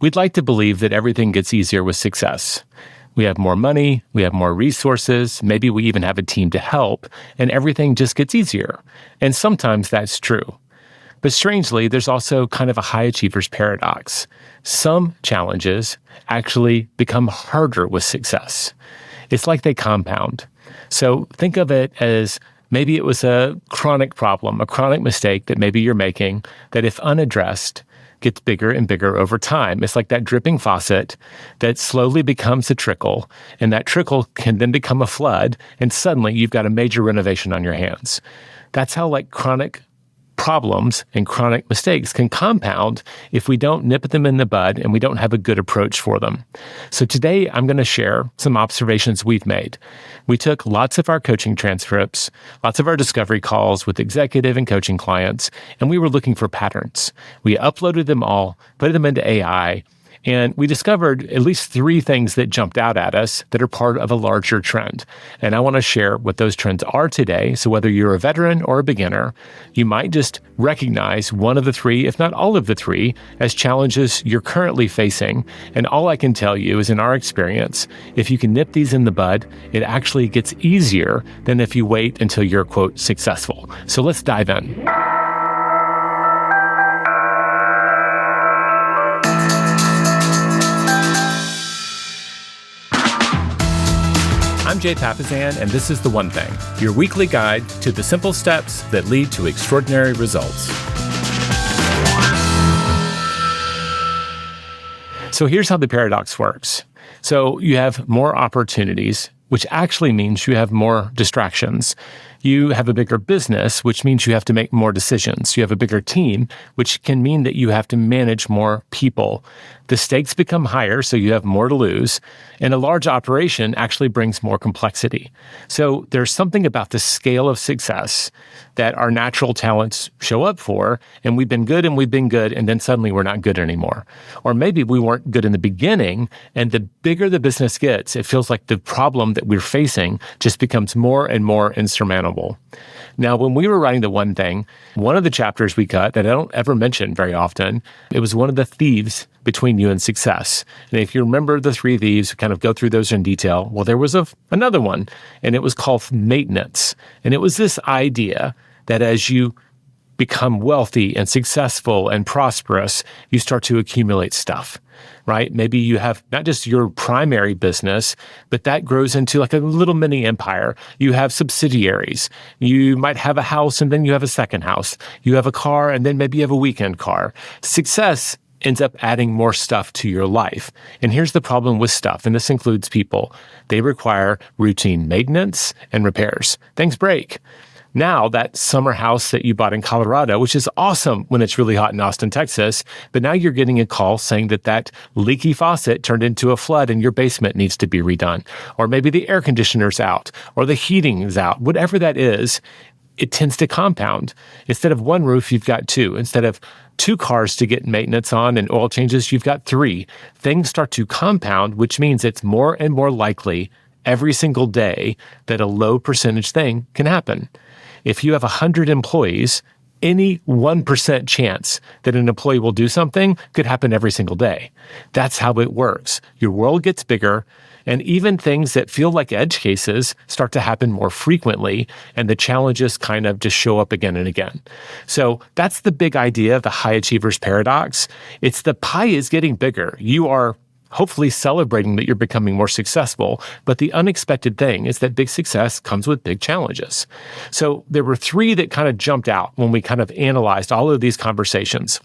We'd like to believe that everything gets easier with success. We have more money, we have more resources, maybe we even have a team to help, and everything just gets easier. And sometimes that's true. But strangely, there's also kind of a high achiever's paradox. Some challenges actually become harder with success. It's like they compound. So think of it as maybe it was a chronic problem, a chronic mistake that maybe you're making that if unaddressed, gets bigger and bigger over time. It's like that dripping faucet that slowly becomes a trickle, and that trickle can then become a flood, and suddenly you've got a major renovation on your hands. That's how chronic problems and chronic mistakes can compound if we don't nip them in the bud and we don't have a good approach for them. So today I'm going to share some observations we've made. We took lots of our coaching transcripts, lots of our discovery calls with executive and coaching clients, and we were looking for patterns. We uploaded them all, put them into AI, and we discovered at least 3 things that jumped out at us that are part of a larger trend. And I want to share what those trends are today. So whether you're a veteran or a beginner, you might just recognize one of the 3, if not all of the 3, as challenges you're currently facing. And all I can tell you is in our experience, if you can nip these in the bud, it actually gets easier than if you wait until you're, quote, successful. So let's dive in. I'm Jay Papasan, and this is The One Thing, your weekly guide to the simple steps that lead to extraordinary results. So here's how the paradox works. So you have more opportunities, which actually means you have more distractions. You have a bigger business, which means you have to make more decisions. You have a bigger team, which can mean that you have to manage more people. The stakes become higher, so you have more to lose. And a large operation actually brings more complexity. So there's something about the scale of success that our natural talents show up for, and we've been good, and then suddenly we're not good anymore. Or maybe we weren't good in the beginning, and the bigger the business gets, it feels like the problem that we're facing just becomes more and more insurmountable. Now, when we were writing The One Thing, one of the chapters we cut that I don't ever mention very often, it was one of the thieves between you and success. And if you remember the 3 thieves, we kind of go through those in detail. Well, there was another one, and it was called maintenance. And it was this idea that as you become wealthy and successful and prosperous, you start to accumulate stuff, right? Maybe you have not just your primary business, but that grows into like a little mini empire. You have subsidiaries. You might have a house and then you have a second house. You have a car and then maybe you have a weekend car. Success ends up adding more stuff to your life. And here's the problem with stuff, and this includes people. They require routine maintenance and repairs. Things break. Now, that summer house that you bought in Colorado, which is awesome when it's really hot in Austin, Texas, but now you're getting a call saying that leaky faucet turned into a flood and your basement needs to be redone. Or maybe the air conditioner's out, or the heating is out. Whatever that is, it tends to compound. Instead of 1 roof, you've got 2. Instead of 2 cars to get maintenance on and oil changes, you've got 3. Things start to compound, which means it's more and more likely every single day that a low percentage thing can happen. If you have 100 employees, any 1% chance that an employee will do something could happen every single day. That's how it works. Your world gets bigger, and even things that feel like edge cases start to happen more frequently, and the challenges kind of just show up again and again. So that's the big idea of the high achiever's paradox. It's the pie is getting bigger. You are hopefully celebrating that you're becoming more successful. But the unexpected thing is that big success comes with big challenges. So there were 3 that kind of jumped out when we kind of analyzed all of these conversations.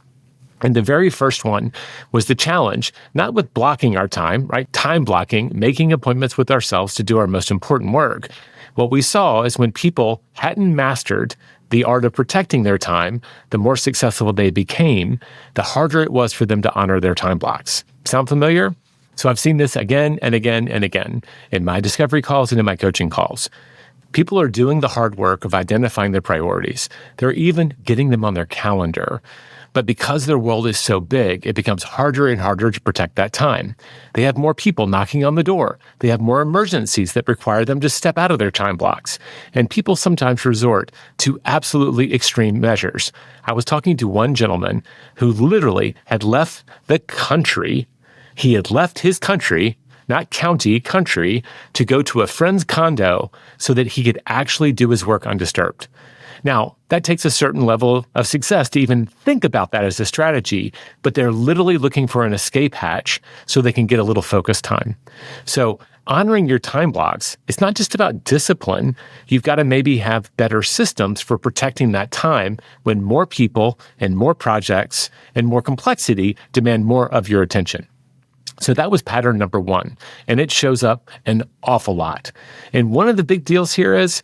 And the very first one was the challenge, not with blocking our time, right? Time blocking, making appointments with ourselves to do our most important work. What we saw is when people hadn't mastered the art of protecting their time, the more successful they became, the harder it was for them to honor their time blocks. Sound familiar? So I've seen this again and again and again in my discovery calls and in my coaching calls. People are doing the hard work of identifying their priorities. They're even getting them on their calendar. But because their world is so big, it becomes harder and harder to protect that time. They have more people knocking on the door. They have more emergencies that require them to step out of their time blocks. And people sometimes resort to absolutely extreme measures. I was talking to one gentleman who literally had left the country. He had left his country, not county, country, to go to a friend's condo so that he could actually do his work undisturbed. Now, that takes a certain level of success to even think about that as a strategy, but they're literally looking for an escape hatch so they can get a little focus time. So honoring your time blocks, it's not just about discipline. You've got to maybe have better systems for protecting that time when more people and more projects and more complexity demand more of your attention. So that was pattern number one, and it shows up an awful lot. And one of the big deals here is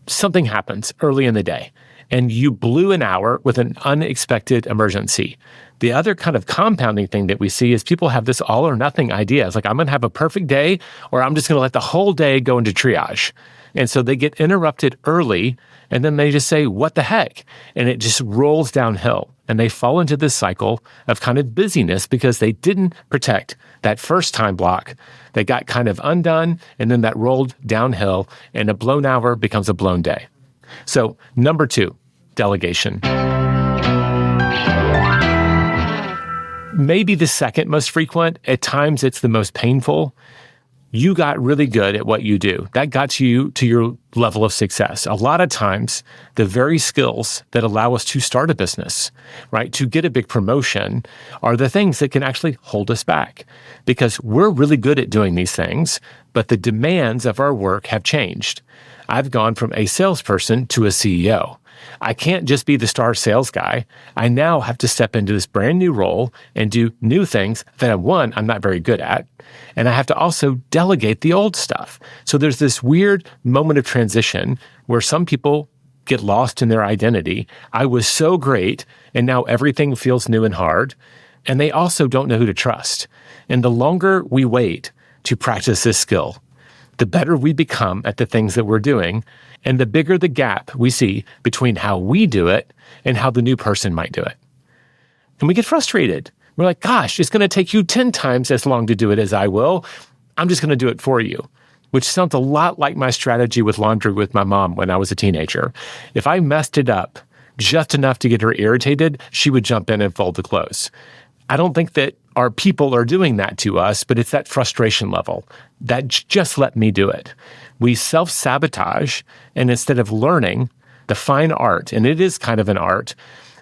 something happens early in the day, and you blew an hour with an unexpected emergency. The other kind of compounding thing that we see is people have this all or nothing idea. It's like, I'm going to have a perfect day, or I'm just going to let the whole day go into triage. And so they get interrupted early, and then they just say, what the heck? And it just rolls downhill. And they fall into this cycle of kind of busyness because they didn't protect that first time block. They got kind of undone, and then that rolled downhill, and a blown hour becomes a blown day. So number 2, delegation. Maybe the second most frequent. At times, it's the most painful. You got really good at what you do. That got you to your level of success. A lot of times, the very skills that allow us to start a business, right, to get a big promotion, are the things that can actually hold us back. Because we're really good at doing these things, but the demands of our work have changed. I've gone from a salesperson to a CEO. I can't just be the star sales guy. I now have to step into this brand new role and do new things that, one, I'm not very good at. And I have to also delegate the old stuff. So there's this weird moment of transition where some people get lost in their identity. I was so great, and now everything feels new and hard. And they also don't know who to trust. And the longer we wait to practice this skill, the better we become at the things that we're doing, and the bigger the gap we see between how we do it and how the new person might do it. And we get frustrated. We're like, gosh, it's going to take you 10 times as long to do it as I will. I'm just going to do it for you, which sounds a lot like my strategy with laundry with my mom when I was a teenager. If I messed it up just enough to get her irritated, she would jump in and fold the clothes. I don't think that our people are doing that to us, but it's that frustration level that just let me do it. We self-sabotage, and instead of learning the fine art, and it is kind of an art,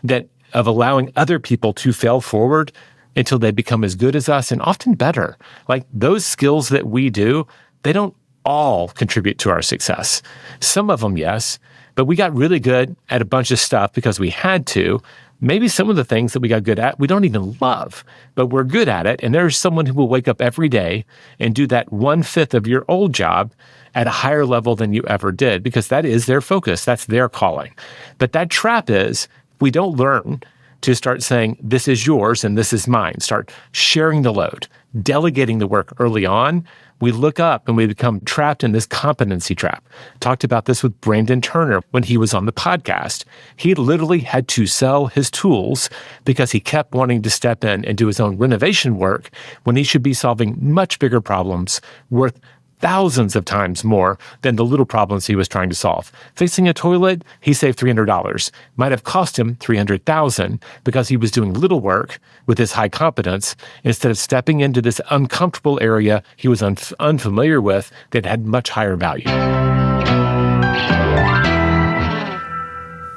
that of allowing other people to fail forward until they become as good as us and often better. Like those skills that we do, they don't all contribute to our success. Some of them, yes, but we got really good at a bunch of stuff because we had to. Maybe some of the things that we got good at, we don't even love, but we're good at it. And there's someone who will wake up every day and do that 1/5 of your old job at a higher level than you ever did, because that is their focus. That's their calling. But that trap is, we don't learn to start saying, this is yours and this is mine. Start sharing the load, delegating the work early on. We look up and we become trapped in this competency trap. Talked about this with Brandon Turner when he was on the podcast. He literally had to sell his tools because he kept wanting to step in and do his own renovation work when he should be solving much bigger problems worth thousands of times more than the little problems he was trying to solve. Fixing a toilet, he saved $300. Might have cost him $300,000 because he was doing little work with his high competence instead of stepping into this uncomfortable area he was unfamiliar with that had much higher value.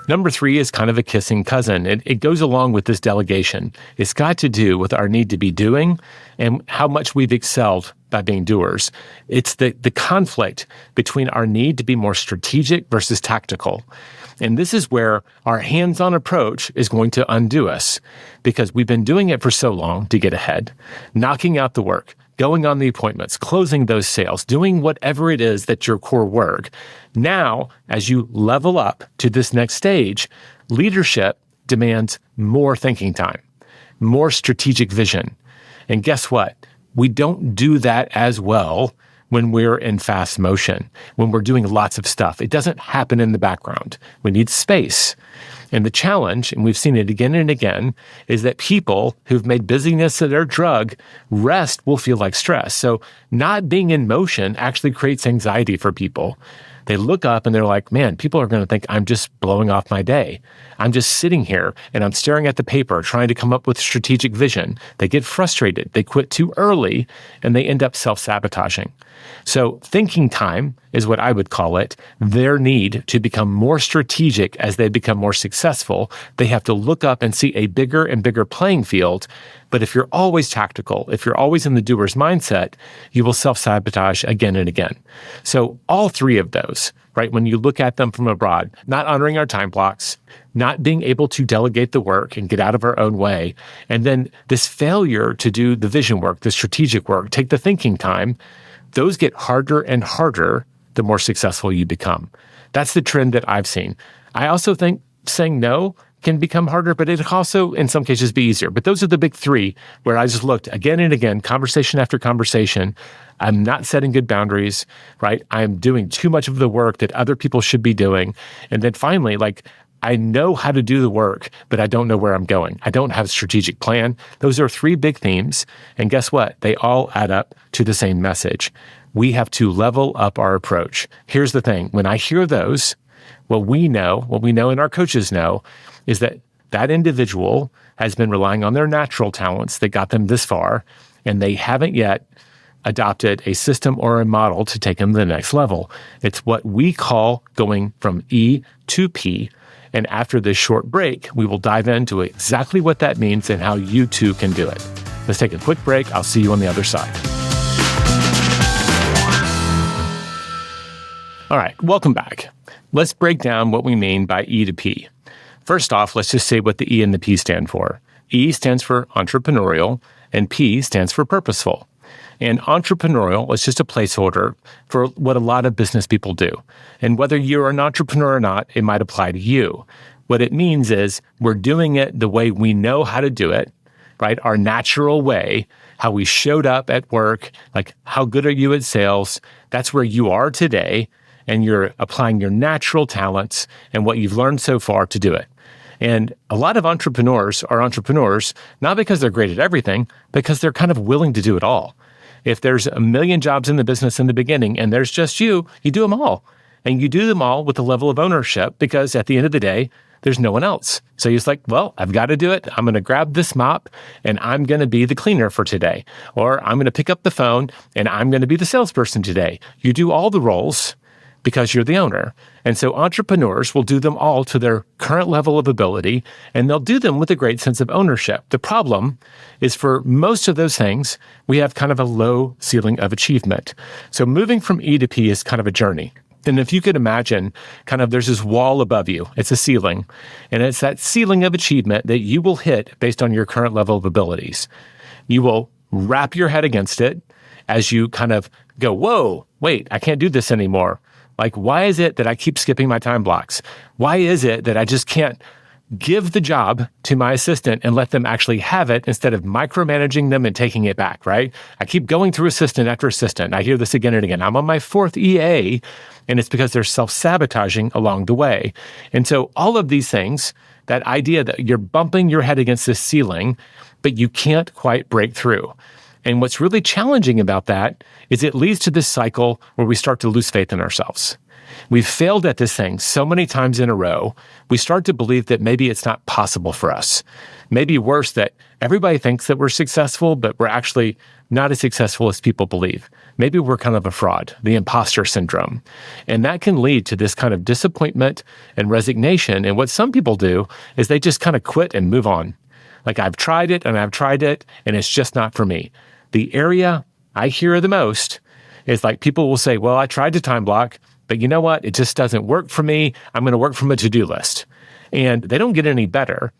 Number 3 is kind of a kissing cousin. It goes along with this delegation. It's got to do with our need to be doing and how much we've excelled by being doers. It's the conflict between our need to be more strategic versus tactical. And this is where our hands-on approach is going to undo us, because we've been doing it for so long to get ahead, knocking out the work, going on the appointments, closing those sales, doing whatever it is that's your core work. Now, as you level up to this next stage, leadership demands more thinking time, more strategic vision. And guess what? We don't do that as well when we're in fast motion, when we're doing lots of stuff. It doesn't happen in the background. We need space. And the challenge, and we've seen it again and again, is that people who've made busyness their drug, rest will feel like stress. So not being in motion actually creates anxiety for people. They look up and they're like, man, people are going to think I'm just blowing off my day. I'm just sitting here and I'm staring at the paper trying to come up with strategic vision. They get frustrated. They quit too early and they end up self-sabotaging. So thinking time is what I would call it. Their need to become more strategic as they become more successful. They have to look up and see a bigger and bigger playing field. But if you're always tactical, if you're always in the doer's mindset, you will self-sabotage again and again. So all three of those, right, when you look at them from abroad, not honoring our time blocks, not being able to delegate the work and get out of our own way, and then this failure to do the vision work, the strategic work, take the thinking time, those get harder and harder the more successful you become. That's the trend that I've seen. I also think saying no can become harder, but it can also, in some cases, be easier. But those are the big three where I just looked again and again, conversation after conversation. I'm not setting good boundaries, right? I'm doing too much of the work that other people should be doing. And then finally, I know how to do the work, but I don't know where I'm going. I don't have a strategic plan. Those are three big themes. And guess what? They all add up to the same message. We have to level up our approach. Here's the thing. When I hear those, what we know and our coaches know is that that individual has been relying on their natural talents that got them this far, and they haven't yet adopted a system or a model to take them to the next level. It's what we call going from E to P. And after this short break, we will dive into exactly what that means and how you too can do it. Let's take a quick break. I'll see you on the other side. All right, welcome back. Let's break down what we mean by E to P. First off, let's just say what the E and the P stand for. E stands for entrepreneurial, and P stands for purposeful. And entrepreneurial is just a placeholder for what a lot of business people do. And whether you're an entrepreneur or not, it might apply to you. What it means is we're doing it the way we know how to do it, right? Our natural way, how we showed up at work, like how good are you at sales? That's where you are today. And you're applying your natural talents and what you've learned so far to do it. And a lot of entrepreneurs are entrepreneurs, not because they're great at everything, because they're kind of willing to do it all. If there's a million jobs in the business in the beginning and there's just you do them all. And you do them all with a level of ownership because at the end of the day, there's no one else. So he's like, well, I've got to do it. I'm going to grab this mop and I'm going to be the cleaner for today. Or I'm going to pick up the phone and I'm going to be the salesperson today. You do all the roles because you're the owner. And so entrepreneurs will do them all to their current level of ability, and they'll do them with a great sense of ownership. The problem is for most of those things, we have kind of a low ceiling of achievement. So moving from E to P is kind of a journey. And if you could imagine, kind of there's this wall above you, it's a ceiling, and it's that ceiling of achievement that you will hit based on your current level of abilities. You will wrap your head against it as you kind of go, whoa, wait, I can't do this anymore. Like, why is it that I keep skipping my time blocks? Why is it that I just can't give the job to my assistant and let them actually have it instead of micromanaging them and taking it back, right? I keep going through assistant after assistant. I hear this again and again. I'm on my fourth EA, and it's because they're self-sabotaging along the way. And so all of these things, that idea that you're bumping your head against this ceiling, but you can't quite break through. And what's really challenging about that is it leads to this cycle where we start to lose faith in ourselves. We've failed at this thing so many times in a row, we start to believe that maybe it's not possible for us. Maybe worse, that everybody thinks that we're successful, but we're actually not as successful as people believe. Maybe we're kind of a fraud, the imposter syndrome. And that can lead to this kind of disappointment and resignation. And what some people do is they just kind of quit and move on. Like, I've tried it, and it's just not for me. The area I hear the most is like people will say, well, I tried to time block, but you know what? It just doesn't work for me. I'm going to work from a to-do list. And they don't get any better,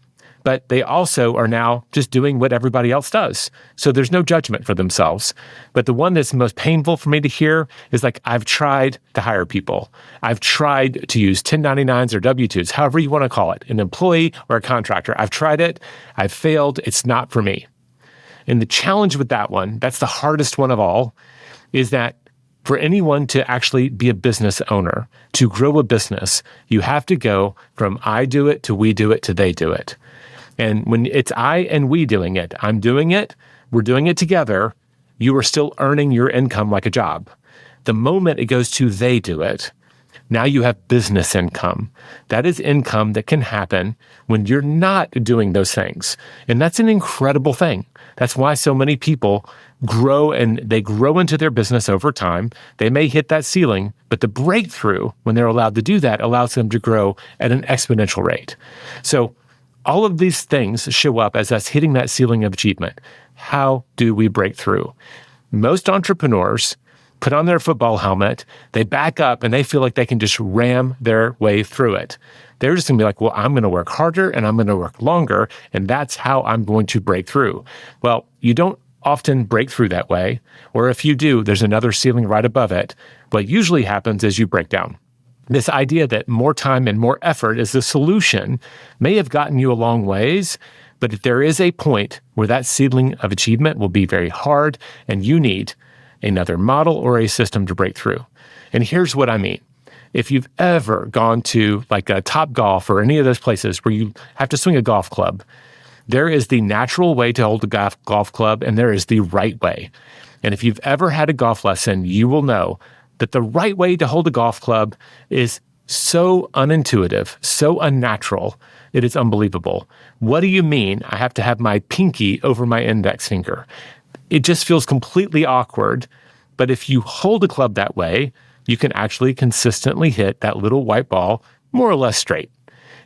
but they also are now just doing what everybody else does. So there's no judgment for themselves. But the one that's most painful for me to hear is like, I've tried to hire people. I've tried to use 1099s or W-2s, however you want to call it, an employee or a contractor. I've tried it. I've failed. It's not for me. And the challenge with that one, that's the hardest one of all, is that For anyone to actually be a business owner, to grow a business, you have to go from I do it to we do it to they do it. And when it's I and we doing it, I'm doing it, we're doing it together, you are still earning your income like a job. The moment it goes to they do it, now you have business income. That is income that can happen when you're not doing those things. And that's an incredible thing. That's why so many people grow, and they grow into their business over time. They may hit that ceiling, but the breakthrough, when they're allowed to do that, allows them to grow at an exponential rate. So all of these things show up as us hitting that ceiling of achievement. How do we break through? Most entrepreneurs put on their football helmet, they back up, and they feel like they can just ram their way through it. They're just going to be like, well, I'm going to work harder and I'm going to work longer, and that's how I'm going to break through. Well, you don't often break through that way, or if you do, there's another ceiling right above it. What usually happens is you break down. This idea that more time and more effort is the solution may have gotten you a long ways, but there is a point where that ceiling of achievement will be very hard, and you need another model or a system to break through. And here's what I mean. If you've ever gone to like a Top Golf or any of those places where you have to swing a golf club, there is the natural way to hold a golf club, and there is the right way. And if you've ever had a golf lesson, you will know that the right way to hold a golf club is so unintuitive, so unnatural, it is unbelievable. What do you mean I have to have my pinky over my index finger? It just feels completely awkward. But if you hold a club that way, you can actually consistently hit that little white ball more or less straight.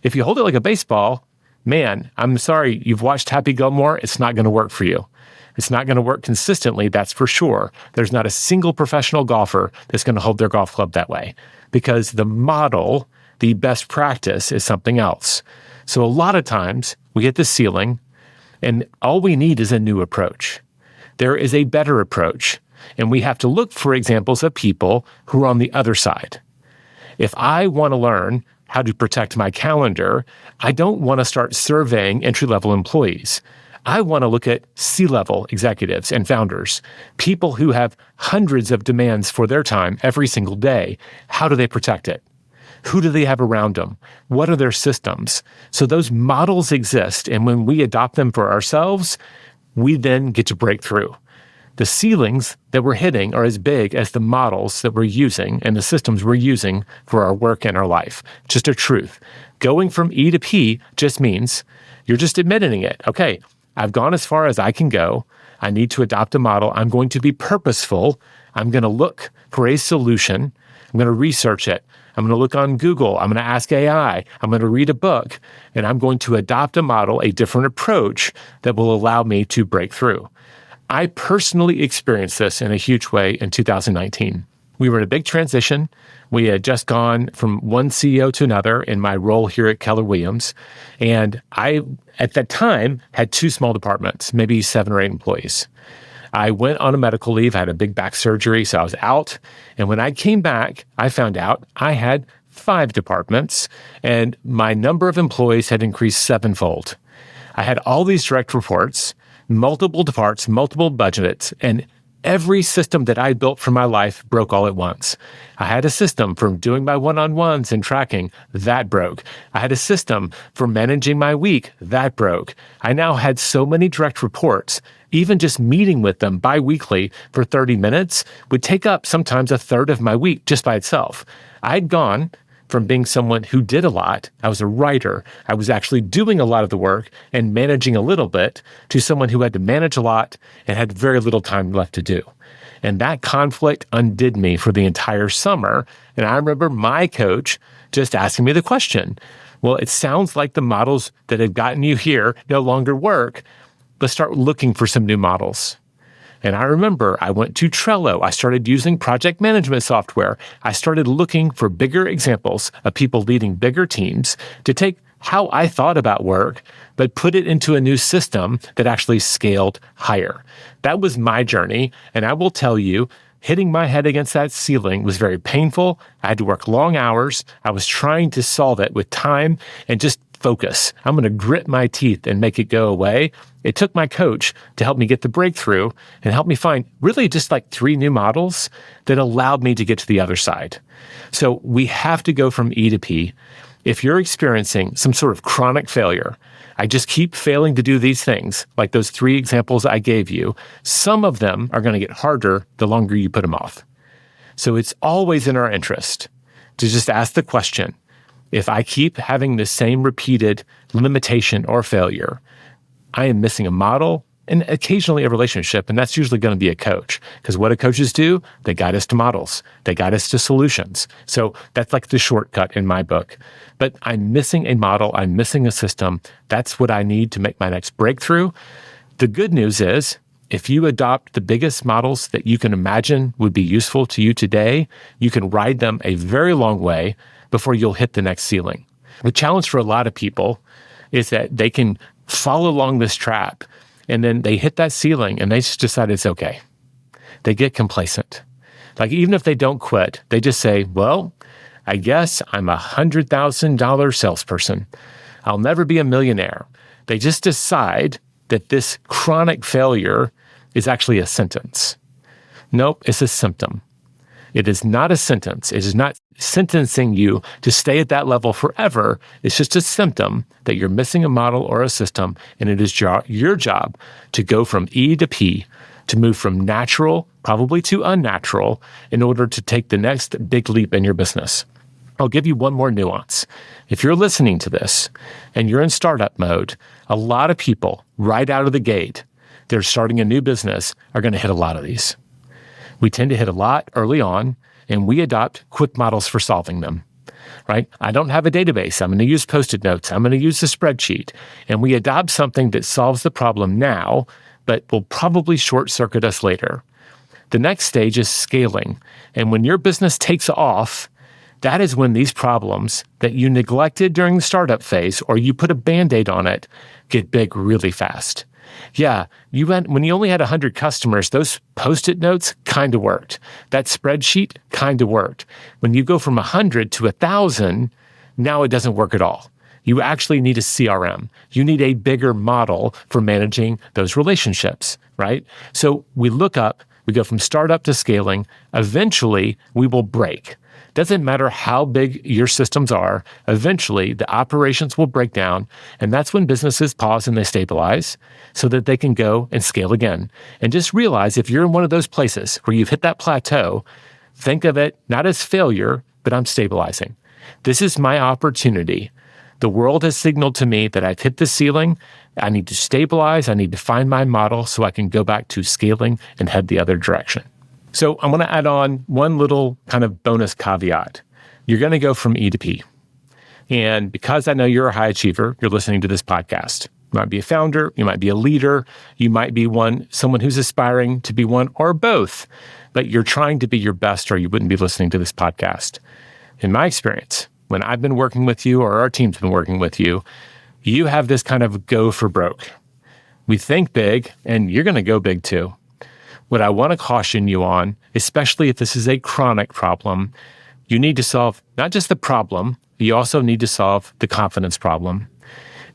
If you hold it like a baseball, man, I'm sorry, you've watched Happy Gilmore, it's not going to work for you. It's not going to work consistently, that's for sure. There's not a single professional golfer that's going to hold their golf club that way, because the model, the best practice, is something else. So a lot of times we hit the ceiling, and all we need is a new approach. There is a better approach, and we have to look for examples of people who are on the other side. If I want to learn how to protect my calendar, I don't want to start surveying entry-level employees. I want to look at C-level executives and founders, people who have hundreds of demands for their time every single day. How do they protect it? Who do they have around them? What are their systems? So those models exist, and when we adopt them for ourselves, we then get to break through. The ceilings that we're hitting are as big as the models that we're using and the systems we're using for our work and our life. Just a truth. Going from E to P just means you're just admitting it. Okay, I've gone as far as I can go. I need to adopt a model. I'm going to be purposeful. I'm going to look for a solution. I'm going to research it. I'm going to look on Google. I'm going to ask AI. I'm going to read a book. And I'm going to adopt a model, a different approach that will allow me to break through. I personally experienced this in a huge way in 2019. We were in a big transition. We had just gone from one CEO to another in my role here at Keller Williams. And I, at that time, had two small departments, maybe 7 or 8 employees. I went on a medical leave. I had a big back surgery, so I was out. And when I came back, I found out I had 5 departments, and my number of employees had increased 7-fold. I had all these direct reports, multiple departments, multiple budgets, and every system that I built for my life broke all at once. I had a system for doing my one-on-ones and tracking. That broke. I had a system for managing my week. That broke. I now had so many direct reports. Even just meeting with them bi-weekly for 30 minutes would take up sometimes a third of my week just by itself. I'd gone from being someone who did a lot, I was a writer, I was actually doing a lot of the work and managing a little bit, to someone who had to manage a lot and had very little time left to do. And that conflict undid me for the entire summer. And I remember my coach just asking me the question, well, it sounds like the models that have gotten you here no longer work. Let's start looking for some new models. And I remember I went to Trello. I started using project management software. I started looking for bigger examples of people leading bigger teams to take how I thought about work, but put it into a new system that actually scaled higher. That was my journey. And I will tell you, hitting my head against that ceiling was very painful. I had to work long hours. I was trying to solve it with time and just focus. I'm going to grit my teeth and make it go away. It took my coach to help me get the breakthrough and help me find really just like 3 new models that allowed me to get to the other side. So we have to go from E to P. If you're experiencing some sort of chronic failure, I just keep failing to do these things, like those 3 examples I gave you, some of them are going to get harder the longer you put them off. So it's always in our interest to just ask the question, if I keep having the same repeated limitation or failure, I am missing a model and occasionally a relationship, and that's usually going to be a coach. Because what do coaches do? They guide us to models. They guide us to solutions. So that's like the shortcut in my book. But I'm missing a model. I'm missing a system. That's what I need to make my next breakthrough. The good news is, if you adopt the biggest models that you can imagine would be useful to you today, you can ride them a very long way before you'll hit the next ceiling. The challenge for a lot of people is that they can fall along this trap and then they hit that ceiling and they just decide it's okay. They get complacent. Like even if they don't quit, they just say, well, I guess I'm a $100,000 salesperson. I'll never be a millionaire. They just decide that this chronic failure is actually a sentence. Nope, it's a symptom. It is not a sentence. It is not sentencing you to stay at that level forever. It's just a symptom that you're missing a model or a system, and it is your job to go from E to P, to move from natural, probably to unnatural, in order to take the next big leap in your business. I'll give you one more nuance. If you're listening to this and you're in startup mode, a lot of people right out of the gate, they're starting a new business, are going to hit a lot of these. We tend to hit a lot early on, and we adopt quick models for solving them, right? I don't have a database. I'm going to use Post-it notes. I'm going to use a spreadsheet. And we adopt something that solves the problem now, but will probably short-circuit us later. The next stage is scaling. And when your business takes off, that is when these problems that you neglected during the startup phase or you put a Band-Aid on it get big really fast. Yeah, when you only had 100 customers, those Post-it notes kind of worked. That spreadsheet kind of worked. When you go from 100 to 1,000, now it doesn't work at all. You actually need a CRM. You need a bigger model for managing those relationships, right? So we go from startup to scaling. Eventually, we will break. Doesn't matter how big your systems are, eventually the operations will break down, and that's when businesses pause and they stabilize so that they can go and scale again. And just realize if you're in one of those places where you've hit that plateau, think of it not as failure, but I'm stabilizing. This is my opportunity. The world has signaled to me that I've hit the ceiling. I need to stabilize. I need to find my model so I can go back to scaling and head the other direction. So I'm going to add on one little kind of bonus caveat. You're going to go from E to P. And because I know you're a high achiever, you're listening to this podcast. You might be a founder, you might be a leader, you might be someone who's aspiring to be one or both, but you're trying to be your best or you wouldn't be listening to this podcast. In my experience, when I've been working with you or our team's been working with you, you have this kind of go for broke. We think big and you're going to go big too. What I want to caution you on, especially if this is a chronic problem, you need to solve not just the problem, you also need to solve the confidence problem.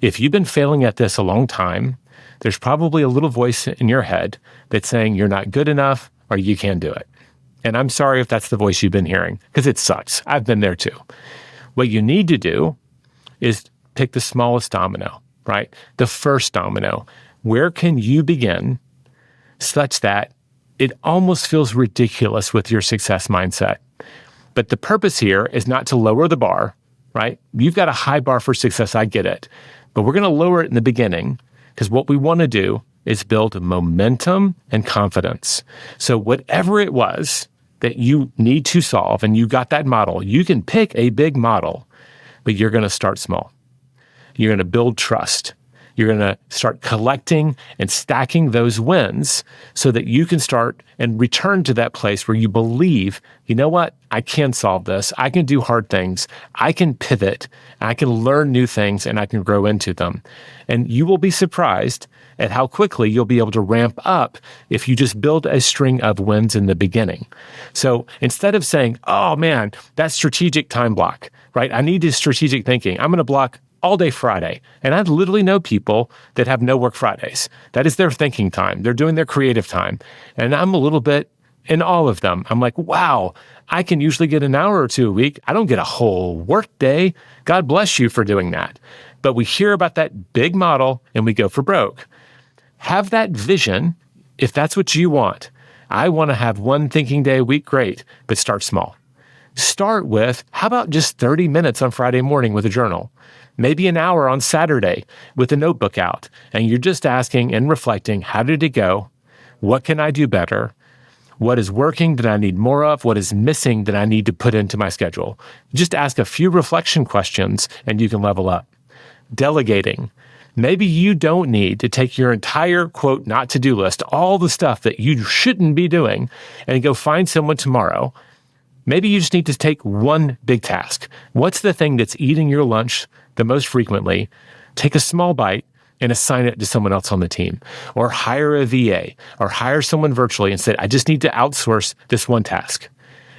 If you've been failing at this a long time, there's probably a little voice in your head that's saying you're not good enough or you can't do it. And I'm sorry if that's the voice you've been hearing, because it sucks. I've been there too. What you need to do is pick the smallest domino, right? The first domino. Where can you begin such that it almost feels ridiculous with your success mindset? But the purpose here is not to lower the bar, right? You've got a high bar for success, I get it. But we're going to lower it in the beginning because what we want to do is build momentum and confidence. So whatever it was that you need to solve and you got that model, you can pick a big model, but you're going to start small. You're going to build trust. You're going to start collecting and stacking those wins so that you can start and return to that place where you believe, you know what, I can solve this. I can do hard things. I can pivot. I can learn new things and I can grow into them. And you will be surprised at how quickly you'll be able to ramp up if you just build a string of wins in the beginning. So instead of saying, oh man, that's strategic time block, right? I need this strategic thinking. I'm going to block all day Friday. And I literally know people that have no work Fridays. That is their thinking time. They're doing their creative time. And I'm a little bit in all of them. I'm like, wow, I can usually get an hour or two a week. I don't get a whole work day. God bless you for doing that. But we hear about that big model and we go for broke. Have that vision if that's what you want. I want to have one thinking day a week, great, but start small. Start with, how about just 30 minutes on Friday morning with a journal? Maybe an hour on Saturday with a notebook out. And you're just asking and reflecting, how did it go? What can I do better? What is working that I need more of? What is missing that I need to put into my schedule? Just ask a few reflection questions and you can level up. Delegating. Maybe you don't need to take your entire, quote, not to-do list, all the stuff that you shouldn't be doing, and go find someone tomorrow. Maybe you just need to take one big task. What's the thing that's eating your lunch the most frequently? Take a small bite and assign it to someone else on the team. Or hire a VA, or hire someone virtually and say, I just need to outsource this one task.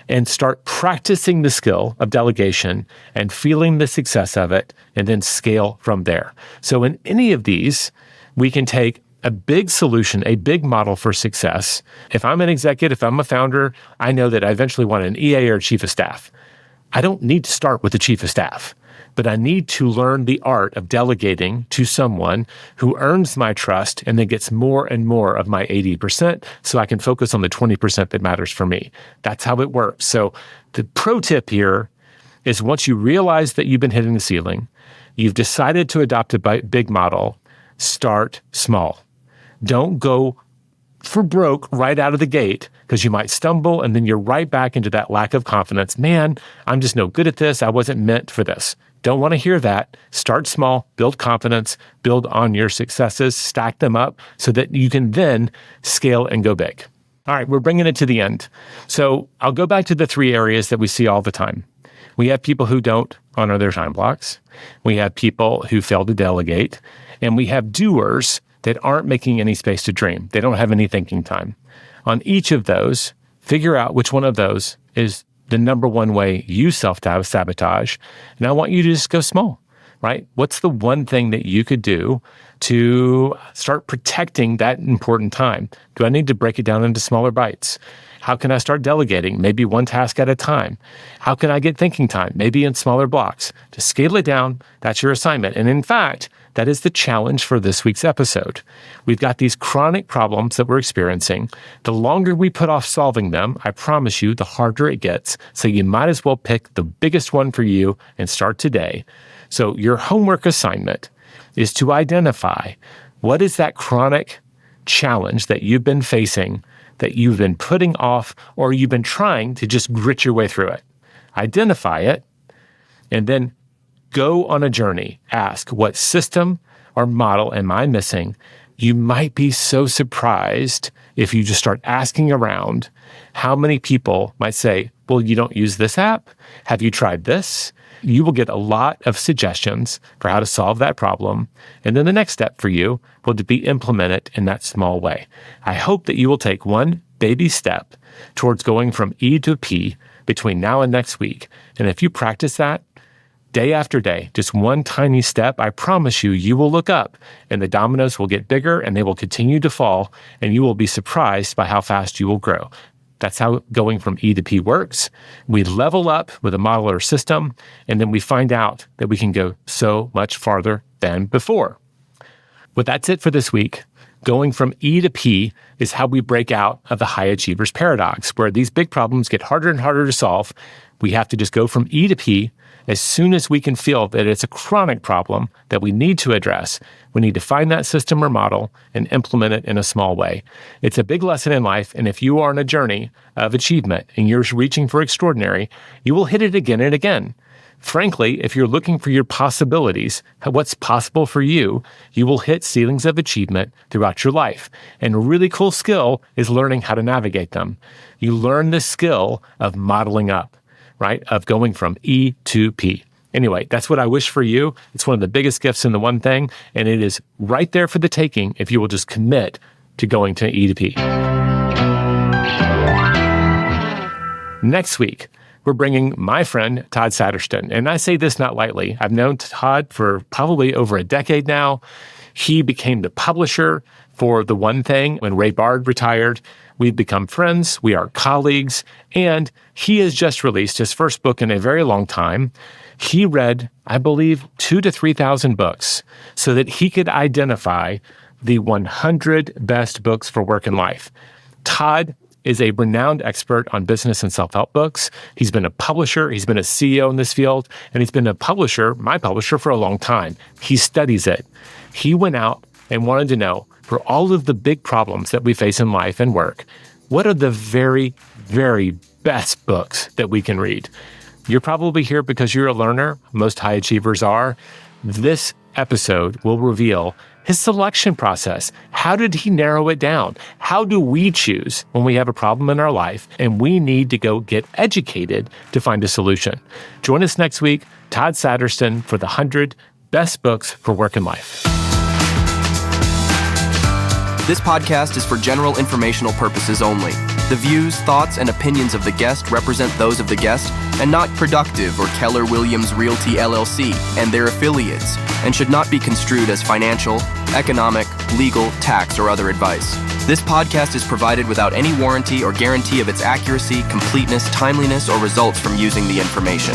And start practicing the skill of delegation and feeling the success of it, and then scale from there. So in any of these, we can take a big solution, a big model for success. If I'm an executive, if I'm a founder, I know that I eventually want an EA or a chief of staff. I don't need to start with the chief of staff, but I need to learn the art of delegating to someone who earns my trust and then gets more and more of my 80% so I can focus on the 20% that matters for me. That's how it works. So the pro tip here is, once you realize that you've been hitting the ceiling, you've decided to adopt a big model, start small. Don't go for broke right out of the gate, because you might stumble and then you're right back into that lack of confidence. Man, I'm just no good at this. I wasn't meant for this. Don't want to hear that. Start small, build confidence, build on your successes, stack them up so that you can then scale and go big. All right, we're bringing it to the end. So I'll go back to the three areas that we see all the time. We have people who don't honor their time blocks. We have people who fail to delegate. And we have doers that aren't making any space to dream. They don't have any thinking time. On each of those, figure out which one of those is the number one way you self-sabotage. And I want you to just go small, right? What's the one thing that you could do to start protecting that important time? Do I need to break it down into smaller bites? How can I start delegating? Maybe one task at a time. How can I get thinking time? Maybe in smaller blocks. To scale it down, that's your assignment. And in fact, that is the challenge for this week's episode. We've got these chronic problems that we're experiencing. The longer we put off solving them, I promise you, the harder it gets. So you might as well pick the biggest one for you and start today. So your homework assignment is to identify what is that chronic challenge that you've been facing, that you've been putting off, or you've been trying to just grit your way through it. Identify it, and then go on a journey. Ask, what system or model am I missing? You might be so surprised if you just start asking around how many people might say, well, you don't use this app? Have you tried this? You will get a lot of suggestions for how to solve that problem. And then the next step for you will be implement it in that small way. I hope that you will take one baby step towards going from E to P between now and next week. And if you practice that day after day, just one tiny step, I promise you, you will look up and the dominoes will get bigger and they will continue to fall, and you will be surprised by how fast you will grow. That's how going from E to P works. We level up with a model or system, and then we find out that we can go so much farther than before. But that's it for this week. Going from E to P is how we break out of the high achievers paradox, where these big problems get harder and harder to solve. We have to just go from E to P. As soon as we can feel that it's a chronic problem that we need to address, we need to find that system or model and implement it in a small way. It's a big lesson in life, and if you are on a journey of achievement and you're reaching for extraordinary, you will hit it again and again. Frankly, if you're looking for your possibilities, what's possible for you, you will hit ceilings of achievement throughout your life. And a really cool skill is learning how to navigate them. You learn the skill of modeling up, right? Of going from E to P. Anyway, that's what I wish for you. It's one of the biggest gifts in the one thing, and it is right there for the taking if you will just commit to going to E to P. Next week, we're bringing my friend, Todd Sattersten. And I say this not lightly. I've known Todd for probably over a decade now. He became the publisher for The One Thing when Ray Bard retired. We've become friends. We are colleagues. And he has just released his first book in a very long time. He read, I believe, 2,000 to 3,000 books so that he could identify the 100 best books for work and life. Todd is a renowned expert on business and self-help books. He's been a publisher, he's been a CEO in this field, and he's been a publisher, my publisher, for a long time. He studies it. He went out and wanted to know, for all of the big problems that we face in life and work, what are the very, very best books that we can read? You're probably here because you're a learner. Most high achievers are. This episode will reveal his selection process. How did he narrow it down? How do we choose when we have a problem in our life and we need to go get educated to find a solution? Join us next week, Todd Sattersten, for the 100 Best Books for Work and Life. This podcast is for general informational purposes only. The views, thoughts, and opinions of the guest represent those of the guest and not Productive or Keller Williams Realty LLC and their affiliates, and should not be construed as financial, economic, legal, tax, or other advice. This podcast is provided without any warranty or guarantee of its accuracy, completeness, timeliness, or results from using the information.